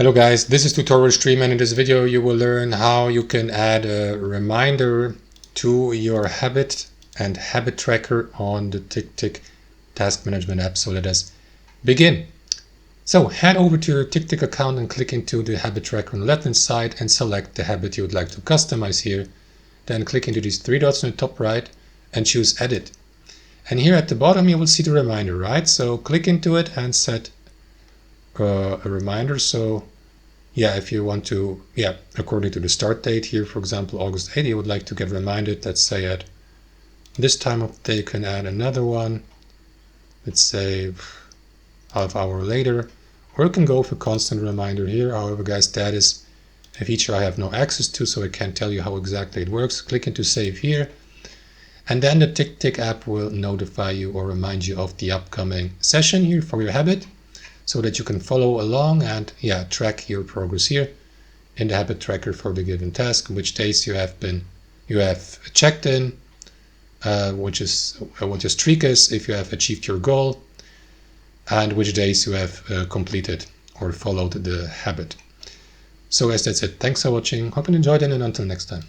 Hello guys, this is Tutorial Stream, and in this video you will learn how you can add a reminder to your habit and habit tracker on the TickTick task management app. So let us begin. So head over to your TickTick account and click into the habit tracker on the left hand side and select the habit you would like to customize here. Then click into these three dots on the top right and choose edit. And here at the bottom you will see the reminder, right? So click into it and set a reminder. So yeah, if you want to, according to the start date here, for example, August 8th, you would like to get reminded, let's say at this time of the day. You can add another one, let's say half hour later, or you can go with a constant reminder here. However, guys, that is a feature I have no access to, so I can't tell you how exactly it works. Click into save here, and then the TickTick app will notify you or remind you of the upcoming session here for your habit, so that you can follow along and track your progress here in the habit tracker for the given task, which days you have checked in, what your streak is, if you have achieved your goal, and which days you have completed or followed the habit. So guys, that's it. Thanks for watching. Hope you enjoyed it, and until next time.